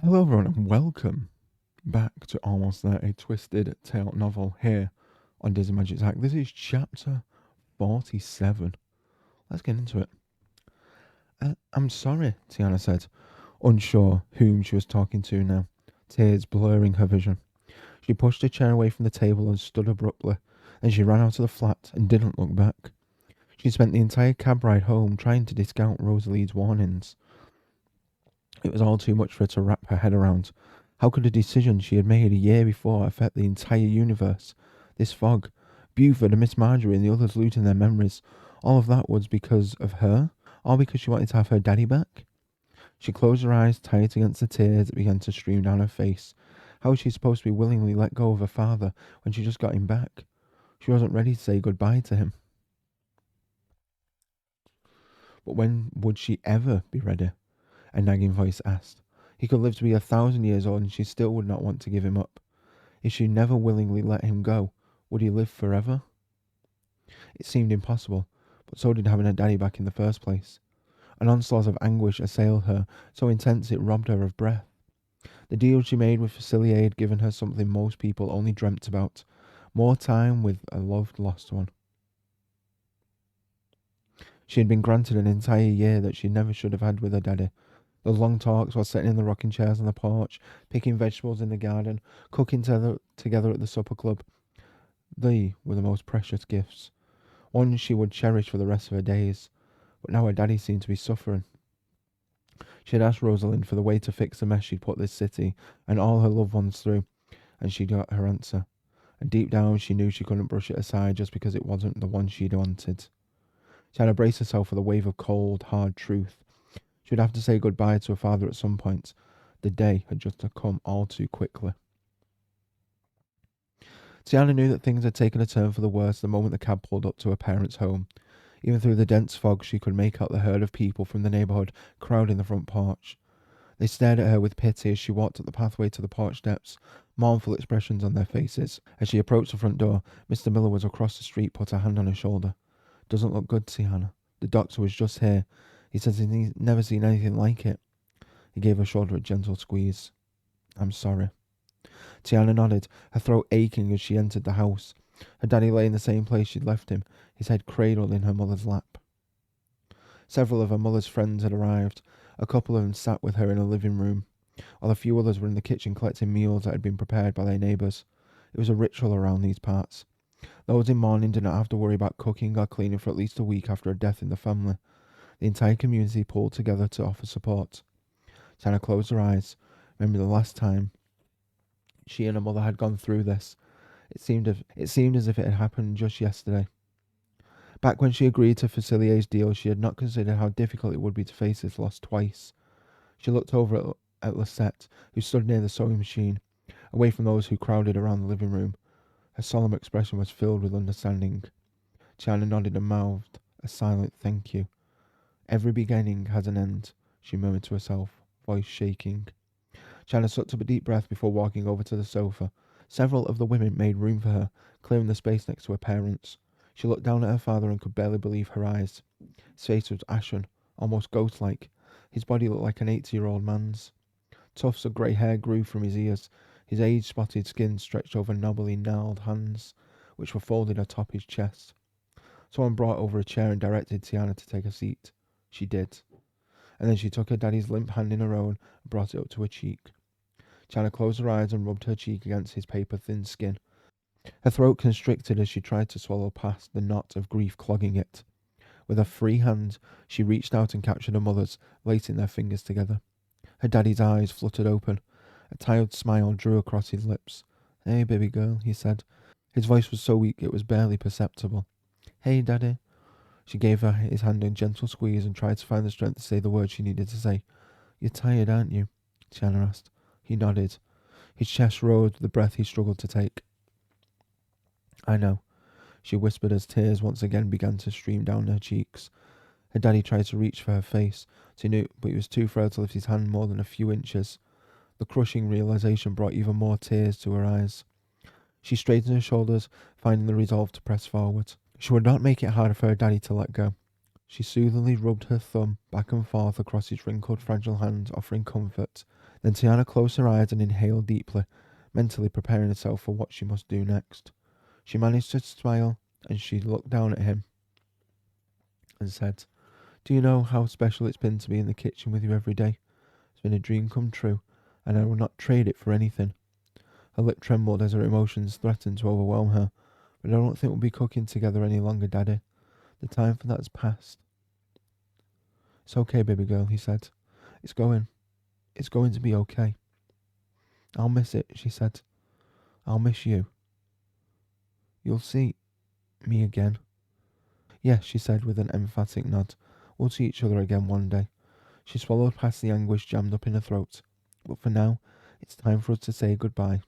Hello, everyone, and welcome back to Almost There, a twisted tale novel here on Disney Magic Hack. This is chapter 47. Let's get into it. I'm sorry, Tiana said, unsure whom she was talking to now, tears blurring her vision. She pushed her chair away from the table and stood abruptly, and she ran out of the flat and didn't look back. She spent the entire cab ride home trying to discount Rosalie's warnings. It was all too much for her to wrap her head around. How could a decision she had made a year before affect the entire universe? This fog, Buford and Miss Marjorie and the others losing their memories, all of that was because of her? All because she wanted to have her daddy back? She closed her eyes tight against the tears that began to stream down her face. How was she supposed to be willingly let go of her father when she just got him back? She wasn't ready to say goodbye to him. But when would she ever be ready? A nagging voice asked. He could live to be 1,000 years old and she still would not want to give him up. If she never willingly let him go, would he live forever? It seemed impossible, but so did having her daddy back in the first place. An onslaught of anguish assailed her, so intense it robbed her of breath. The deal she made with Facilier had given her something most people only dreamt about: more time with a loved lost one. She had been granted an entire year that she never should have had with her daddy. Those long talks while sitting in the rocking chairs on the porch, picking vegetables in the garden, cooking together at the supper club. They were the most precious gifts, ones she would cherish for the rest of her days. But now her daddy seemed to be suffering. She had asked Rosalind for the way to fix the mess she'd put this city and all her loved ones through, and she got her answer. And deep down she knew she couldn't brush it aside just because it wasn't the one she'd wanted. She had to brace herself for the wave of cold, hard truth. She would have to say goodbye to her father at some point. The day had just come all too quickly. Tiana knew that things had taken a turn for the worse the moment the cab pulled up to her parents' home. Even through the dense fog, she could make out the herd of people from the neighbourhood crowding the front porch. They stared at her with pity as she walked up the pathway to the porch steps, mournful expressions on their faces. As she approached the front door, Mr. Miller was across the street, put a hand on her shoulder. Doesn't look good, Tiana. The doctor was just here. He says he's never seen anything like it. He gave her shoulder a gentle squeeze. I'm sorry. Tiana nodded, her throat aching as she entered the house. Her daddy lay in the same place she'd left him, his head cradled in her mother's lap. Several of her mother's friends had arrived. A couple of them sat with her in a living room, while a few others were in the kitchen collecting meals that had been prepared by their neighbours. It was a ritual around these parts. Those in mourning did not have to worry about cooking or cleaning for at least a week after a death in the family. The entire community pulled together to offer support. Tiana closed her eyes, remembering the last time she and her mother had gone through this. It seemed as if it had happened just yesterday. Back when she agreed to Facilier's deal, she had not considered how difficult it would be to face this loss twice. She looked over at Lisette, who stood near the sewing machine, away from those who crowded around the living room. Her solemn expression was filled with understanding. Tiana nodded and mouthed a silent thank you. Every beginning has an end, she murmured to herself, voice shaking. Tiana sucked up a deep breath before walking over to the sofa. Several of the women made room for her, clearing the space next to her parents. She looked down at her father and could barely believe her eyes. His face was ashen, almost ghost-like. His body looked like an 80-year-old man's. Tufts of grey hair grew from his ears. His age-spotted skin stretched over knobbly, gnarled hands, which were folded atop his chest. Someone brought over a chair and directed Tiana to take a seat. She did. And then she took her daddy's limp hand in her own and brought it up to her cheek. Tiana closed her eyes and rubbed her cheek against his paper-thin skin. Her throat constricted as she tried to swallow past the knot of grief clogging it. With her free hand, she reached out and captured her mother's, lacing their fingers together. Her daddy's eyes fluttered open. A tired smile drew across his lips. Hey, baby girl, he said. His voice was so weak it was barely perceptible. Hey, daddy. She gave her his hand a gentle squeeze and tried to find the strength to say the words she needed to say. You're tired, aren't you? Tiana asked. He nodded. His chest rose with the breath he struggled to take. I know, she whispered as tears once again began to stream down her cheeks. Her daddy tried to reach for her face, but he was too frail to lift his hand more than a few inches. The crushing realization brought even more tears to her eyes. She straightened her shoulders, finding the resolve to press forward. She would not make it harder for her daddy to let go. She soothingly rubbed her thumb back and forth across his wrinkled, fragile hand, offering comfort. Then Tiana closed her eyes and inhaled deeply, mentally preparing herself for what she must do next. She managed to smile, and she looked down at him and said, "Do you know how special it's been to be in the kitchen with you every day? It's been a dream come true, and I will not trade it for anything." Her lip trembled as her emotions threatened to overwhelm her. "But I don't think we'll be cooking together any longer, Daddy. The time for that has passed." "It's okay, baby girl," he said. It's going to be okay." "I'll miss it," she said. "I'll miss you. You'll see me again." "Yes," she said with an emphatic nod. "We'll see each other again one day." She swallowed past the anguish jammed up in her throat. "But for now, it's time for us to say goodbye."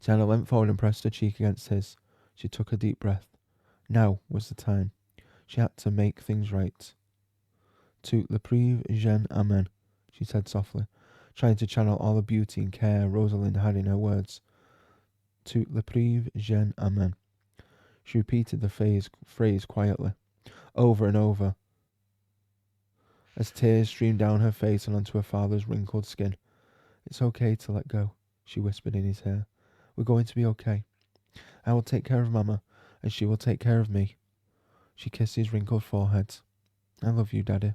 Tiana leant forward and pressed her cheek against his. She took a deep breath. Now was the time. She had to make things right. "Tout le prive, Jean, amen," she said softly, trying to channel all the beauty and care Rosalind had in her words. "Tout le prive, Jean, amen." She repeated the phrase quietly, over and over, as tears streamed down her face and onto her father's wrinkled skin. "It's okay to let go," she whispered in his ear. "We're going to be okay. I will take care of Mama, and she will take care of me." She kissed his wrinkled forehead. "I love you, Daddy."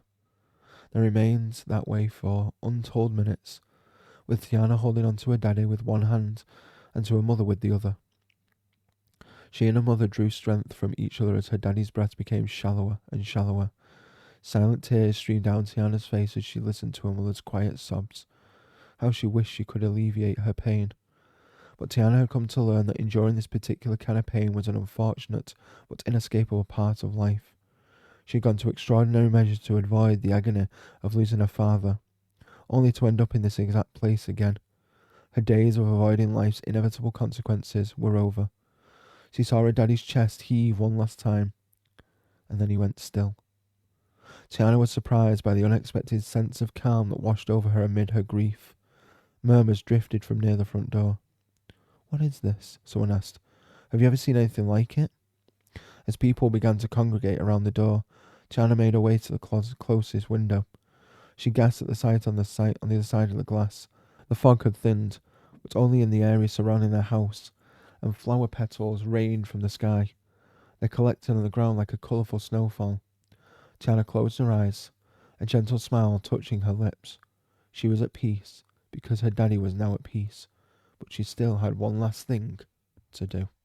They remained that way for untold minutes, with Tiana holding on to her daddy with one hand and to her mother with the other. She and her mother drew strength from each other as her daddy's breath became shallower and shallower. Silent tears streamed down Tiana's face as she listened to her mother's quiet sobs. How she wished she could alleviate her pain. But Tiana had come to learn that enduring this particular kind of pain was an unfortunate but inescapable part of life. She had gone to extraordinary measures to avoid the agony of losing her father, only to end up in this exact place again. Her days of avoiding life's inevitable consequences were over. She saw her daddy's chest heave one last time, and then he went still. Tiana was surprised by the unexpected sense of calm that washed over her amid her grief. Murmurs drifted from near the front door. "What is this?" someone asked. "Have you ever seen anything like it?" As people began to congregate around the door, Tiana made her way to the closest window. She gasped at the sight on the other side of the glass. The fog had thinned, but only in the area surrounding their house, and flower petals rained from the sky. They collected on the ground like a colourful snowfall. Tiana closed her eyes, a gentle smile touching her lips. She was at peace, because her daddy was now at peace, but she still had one last thing to do.